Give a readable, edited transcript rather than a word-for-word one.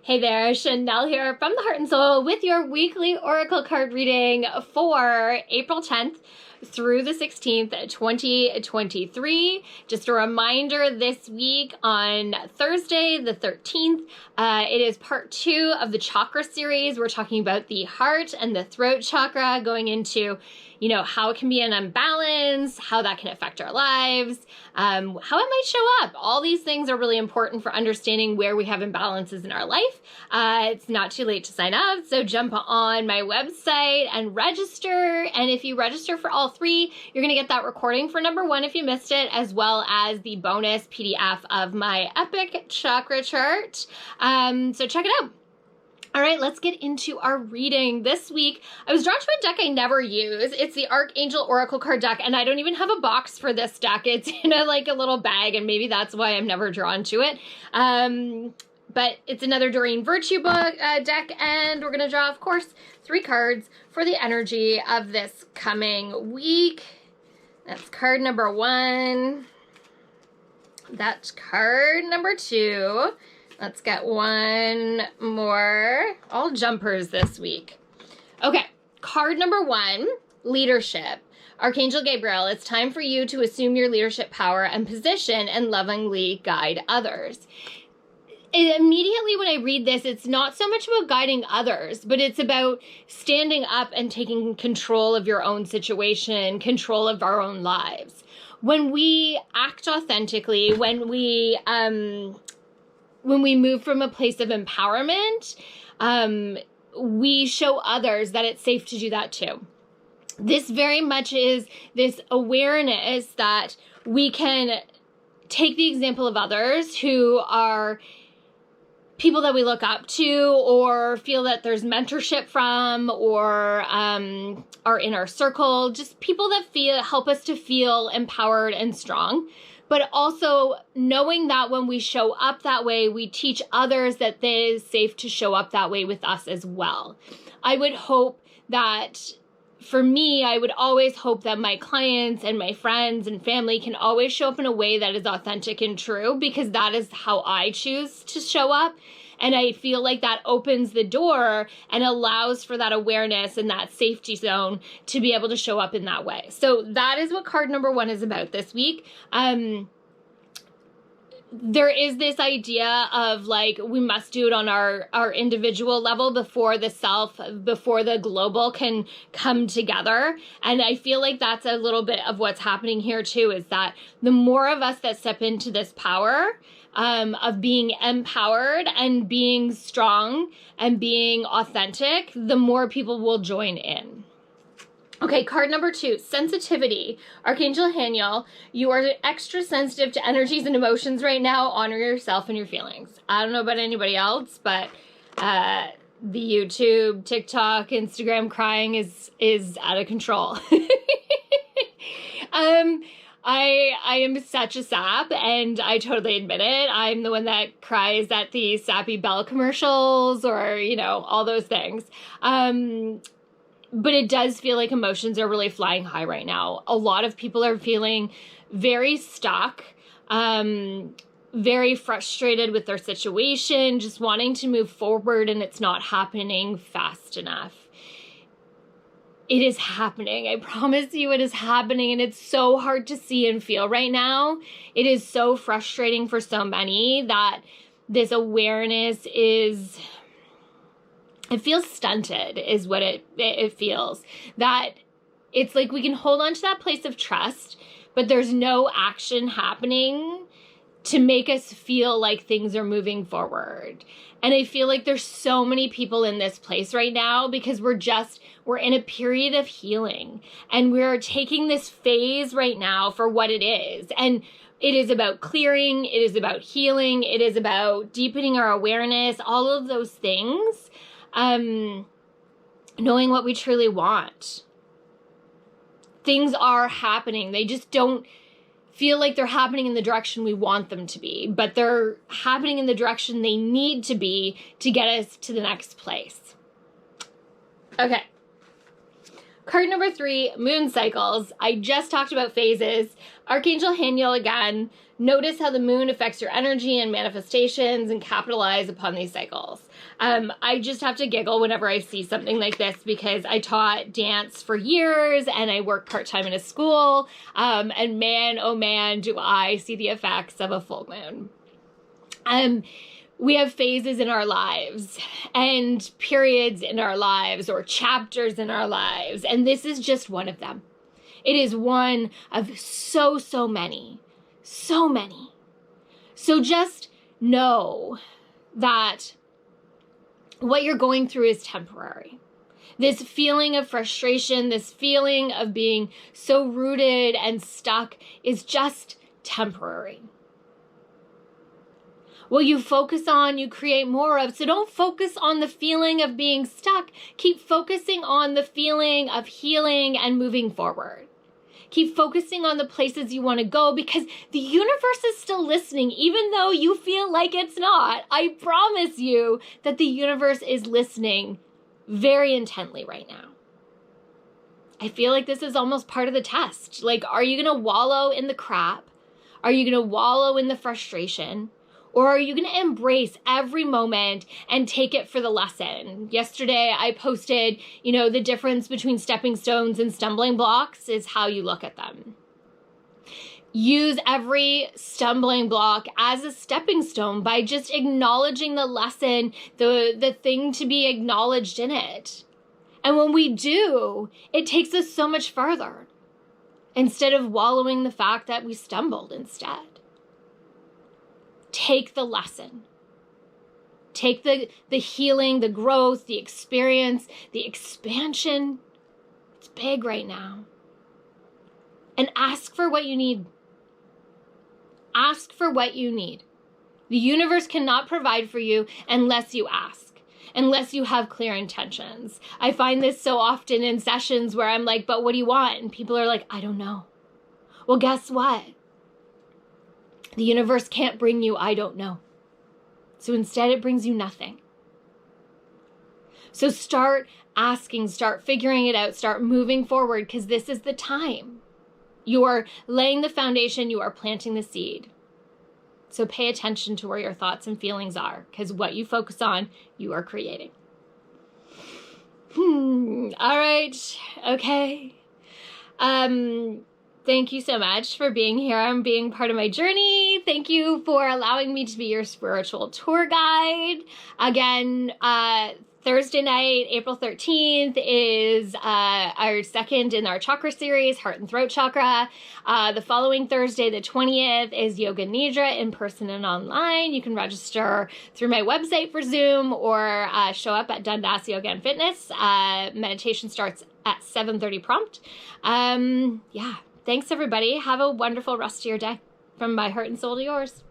Hey there, Shanel here from the Heart and Soul with your weekly Oracle card reading for April 10th through the 16th, 2023. Just a reminder, this week on Thursday, the 13th, it is part 2 of the chakra series. We're talking about the heart and the throat chakra, going into, how it can be an imbalance, how that can affect our lives, how it might show up. All these things are really important for understanding where we have imbalances in our life. It's not too late to sign up, so jump on my website and register. And if you register for all 3, you're going to get that recording for number 1 if you missed it, as well as the bonus PDF of my epic chakra chart. So check it out. All right, let's get into our reading. This week, I was drawn to a deck I never use. It's the Archangel Oracle card deck, and I don't even have a box for this deck. It's in a little bag, and maybe that's why I'm never drawn to it. But it's another Doreen Virtue book deck, and we're going to draw, of course, 3 cards for the energy of this coming week. That's card number 1. That's card number 2. Let's get one more. All jumpers this week. Okay, card number 1, leadership. Archangel Gabriel, it's time for you to assume your leadership power and position and lovingly guide others. Immediately when I read this, it's not so much about guiding others, but it's about standing up and taking control of your own situation, control of our own lives. When we act authentically, when we move from a place of empowerment, we show others that it's safe to do that too. This very much is this awareness that we can take the example of others who are people that we look up to or feel that there's mentorship from, or are in our circle, just people that help us to feel empowered and strong. But also knowing that when we show up that way, we teach others that it is safe to show up that way with us as well. I would hope that, for me, I would always hope that my clients and my friends and family can always show up in a way that is authentic and true, because that is how I choose to show up. And I feel like that opens the door and allows for that awareness and that safety zone to be able to show up in that way. So that is what card number 1 is about this week. There is this idea of we must do it on our individual level before the global can come together. And I feel like that's a little bit of what's happening here too, is that the more of us that step into this power, of being empowered and being strong and being authentic, the more people will join in. Okay, card number 2, sensitivity. Archangel Haniel, you are extra sensitive to energies and emotions right now. Honor yourself and your feelings. I don't know about anybody else, but the YouTube, TikTok, Instagram crying is out of control. I am such a sap, and I totally admit it. I'm the one that cries at the Sappy Bell commercials, or, all those things. But it does feel like emotions are really flying high right now. A lot of people are feeling very stuck, very frustrated with their situation, just wanting to move forward, and it's not happening fast enough. It is happening. I promise you it is happening, and it's so hard to see and feel right now. It is so frustrating for so many that this awareness it feels stunted, is what it feels. That it's like we can hold on to that place of trust, but there's no action happening to make us feel like things are moving forward. And I feel like there's so many people in this place right now because we're in a period of healing, and we're taking this phase right now for what it is. And it is about clearing, it is about healing, it is about deepening our awareness, all of those things. Knowing what we truly want. Things are happening. They just don't feel like they're happening in the direction we want them to be, but they're happening in the direction they need to be to get us to the next place. Okay. Card number 3, moon cycles. I just talked about phases. Archangel Haniel again. Notice how the moon affects your energy and manifestations and capitalize upon these cycles. I just have to giggle whenever I see something like this because I taught dance for years and I worked part-time in a school. And man, oh man, do I see the effects of a full moon. We have phases in our lives and periods in our lives or chapters in our lives. And this is just one of them. It is one of so many. So many. So just know that what you're going through is temporary. This feeling of frustration, this feeling of being so rooted and stuck is just temporary. What you focus on, you create more of. So don't focus on the feeling of being stuck. Keep focusing on the feeling of healing and moving forward. Keep focusing on the places you want to go because the universe is still listening, even though you feel like it's not. I promise you that the universe is listening very intently right now. I feel like this is almost part of the test. Like, are you going to wallow in the crap? Are you going to wallow in the frustration? Or are you going to embrace every moment and take it for the lesson? Yesterday, I posted, the difference between stepping stones and stumbling blocks is how you look at them. Use every stumbling block as a stepping stone by just acknowledging the lesson, the thing to be acknowledged in it. And when we do, it takes us so much further instead of wallowing the fact that we stumbled instead. Take the lesson. Take the healing, the growth, the experience, the expansion. It's big right now. And ask for what you need. Ask for what you need. The universe cannot provide for you unless you ask, unless you have clear intentions. I find this so often in sessions where I'm like, but what do you want? And people are like, I don't know. Well, guess what? The universe can't bring you, I don't know. So instead it brings you nothing. So start asking, start figuring it out, start moving forward because this is the time. You are laying the foundation, you are planting the seed. So pay attention to where your thoughts and feelings are because what you focus on, you are creating. All right. Okay. Thank you so much for being here and being part of my journey. Thank you for allowing me to be your spiritual tour guide. Again, Thursday night, April 13th is our second in our chakra series, Heart and Throat Chakra. The following Thursday, the 20th, is Yoga Nidra in person and online. You can register through my website for Zoom or show up at Dundas Yoga and Fitness. Meditation starts at 7:30 prompt. Yeah. Thanks, everybody. Have a wonderful rest of your day. From my heart and soul to yours.